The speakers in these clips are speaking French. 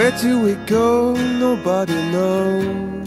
Where do we go? Nobody knows.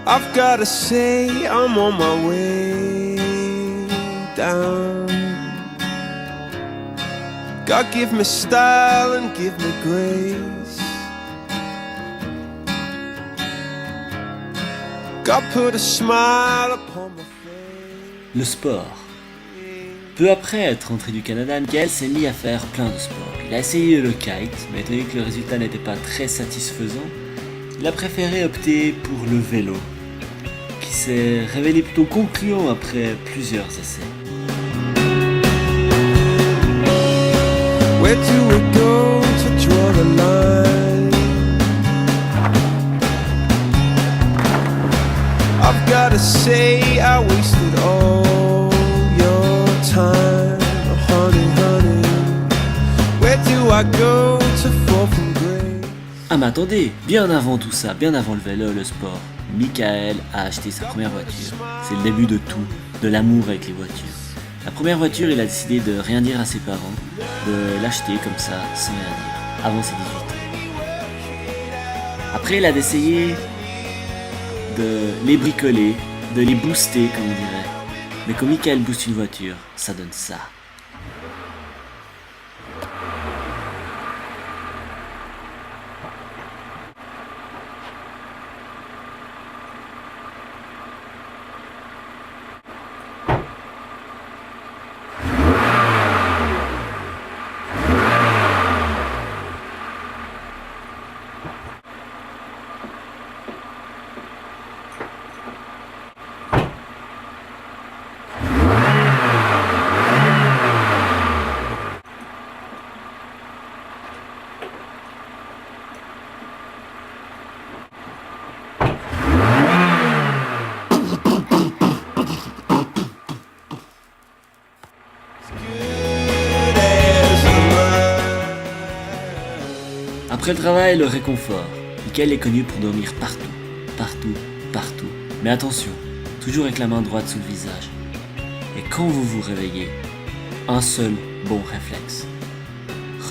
I've gotta say I'm on my way down. God give me style and give me grace. God put a smile upon my face. Le sport. Peu après être rentré du Canada, Michael s'est mis à faire plein de sports. Il a essayé le kite, mais étant donné que le résultat n'était pas très satisfaisant, il a préféré opter pour le vélo, qui s'est révélé plutôt concluant après plusieurs essais. Where do we go to draw the line? I've gotta say I wasted all your time, honey, honey. Where do I go to fall from grace? Ah mais attendez, bien avant tout ça, bien avant le vélo, le sport, Michael a acheté sa première voiture. C'est le début de tout, de l'amour avec les voitures. La première voiture, il a décidé de rien dire à ses parents, de l'acheter comme ça, sans rien dire, avant ses 18 ans. Après, il a essayé de les bricoler, de les booster, comme on dirait. Mais quand Michael booste une voiture, ça donne ça. Après le travail et le réconfort, Michael est connu pour dormir partout, partout, partout. Mais attention, toujours avec la main droite sous le visage. Et quand vous vous réveillez, un seul bon réflexe,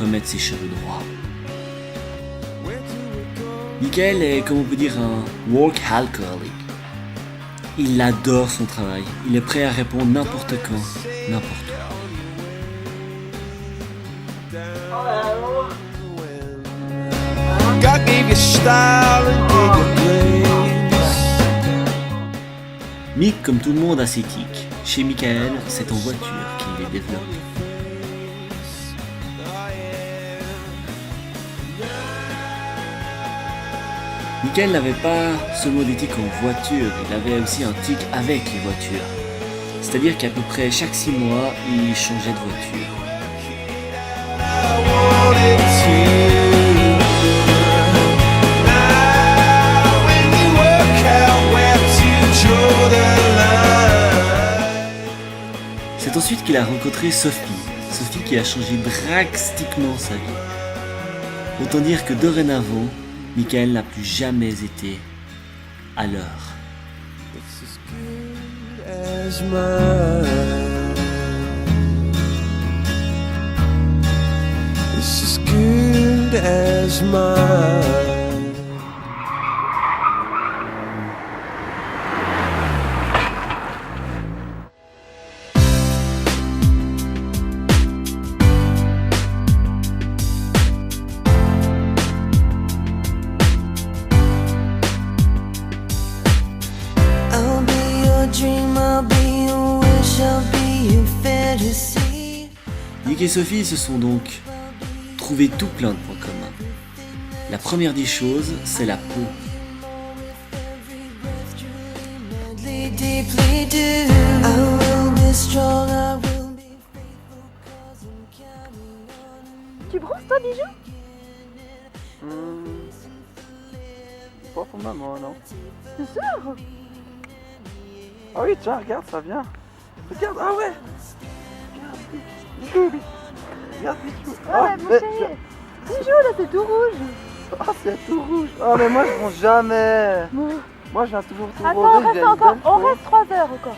remettre ses cheveux droits. Michael est, comme on peut dire, un workaholic. Il adore son travail, il est prêt à répondre n'importe quand, n'importe où. God gave you style and gave you grace. Mick, comme tout le monde, a ses tics. Chez Michael, c'est en voiture qu'il les développe. Michael n'avait pas seulement des tics en voiture, il avait aussi un tic avec les voitures. C'est-à-dire qu'à peu près chaque 6 mois, il changeait de voiture. C'est ensuite qu'il a rencontré Sophie qui a changé drastiquement sa vie. Autant dire que dorénavant, Michael n'a plus jamais été à l'heure. It's as good as mine. Nick et Sophie se sont donc trouvés tout plein de points communs. La première des choses, c'est la peau. Tu brosses toi, Bijou? Pas pour maman, non. C'est sûr? Ah oui, tiens, regarde, ça vient. Regarde, ah ouais. Regarde, regarde, Bijou. Ouais, mon chéri. Bijou, là, c'est tout rouge. Ah, c'est tout rouge. Ah, mais moi, je bronze jamais. Ouais. Moi, je viens toujours tout Attends, rosé, on reste encore. On reste 3 heures encore.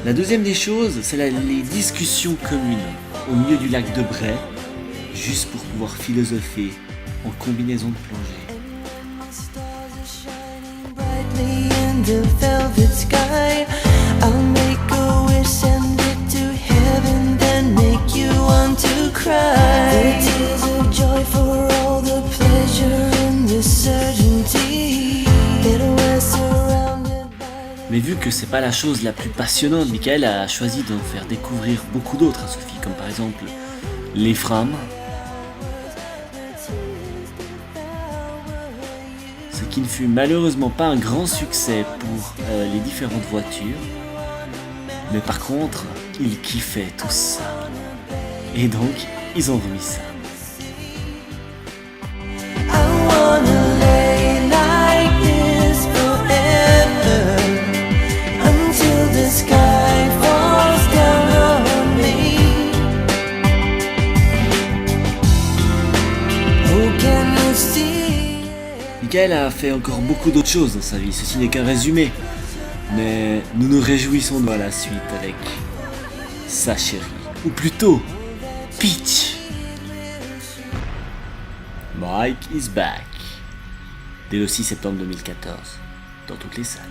La deuxième des choses, c'est les discussions communes au milieu du lac de Bray, juste pour pouvoir philosopher en combinaison de plongée. Brightly in the velvet sky, I'll make a wish, send it to heaven, then make you want to cry. The tears of joy for all the pleasure and the certainty that we're surrounded by the... Mais vu que c'est pas la chose la plus passionnante, Michael a choisi d'en faire découvrir beaucoup d'autres à Sophie, comme par exemple l'Ephraim, ce qui ne fut malheureusement pas un grand succès pour les différentes voitures, mais par contre, ils kiffaient tout ça. Et donc, ils ont remis ça. I wanna lay like this forever, until the sky falls down on me. Oh, can you see? Michael a fait encore beaucoup d'autres choses dans sa vie, ceci n'est qu'un résumé. Mais nous nous réjouissons de la suite avec sa chérie, ou plutôt Peach. Mike is back. Dès le 6 septembre 2014, dans toutes les salles.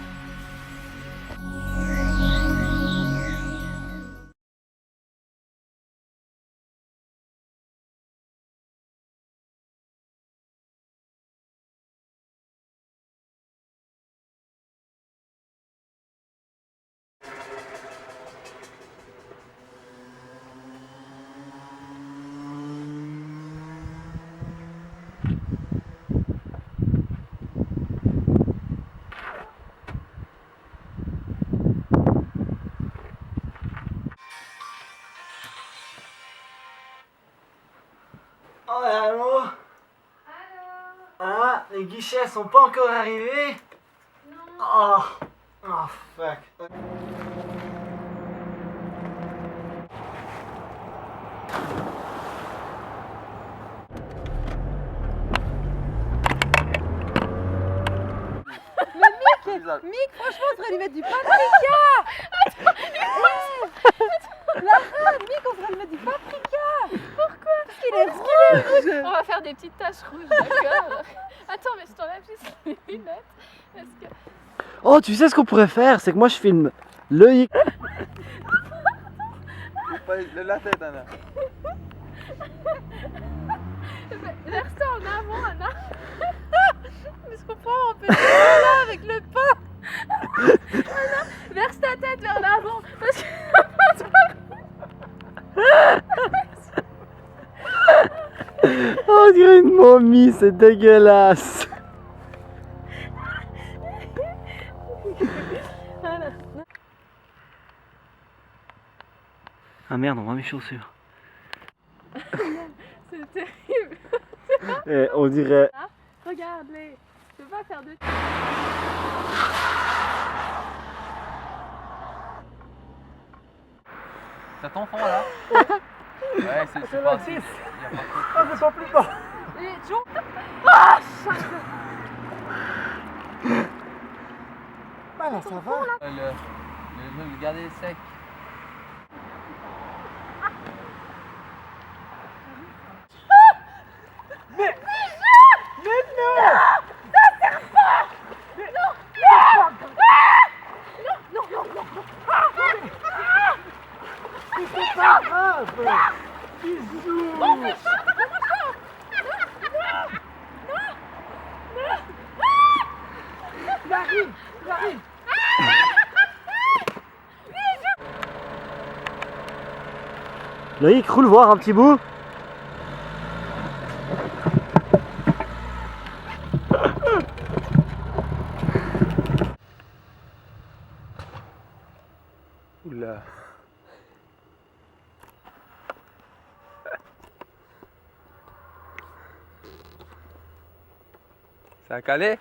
Oh allô? Ah, les guichets sont pas encore arrivés? Non. Oh fuck. Mick, franchement, on devrait lui mettre du paprika. Arrête, Mick, on devrait lui mettre du paprika. Pourquoi? Parce qu'il est rouge. On va faire des petites taches rouges, d'accord? Attends, mais je t'enlève juste les lunettes. Parce que... Oh, tu sais ce qu'on pourrait faire? C'est que moi je filme l'œil. La tête, Anna. Verse ça en avant, Anna. Mais je comprends, on peut le faire là avec le pain. Anna, verse ta tête vers l'avant. Parce que... Oh, on dirait une momie, c'est dégueulasse. Ah merde, on voit mes chaussures. C'est terrible. On dirait... Regarde-les. Je peux pas faire de... Ça t'enfant là? Ouais, c'est pas assez. Ah, c'est pas plus bas. Et toujours... Ah, Ah là, ça va. Le garder sec. C'est pas grave. Bisous. J'arrive. Loïc, roule voir un petit bout. Oula. Ça a calé?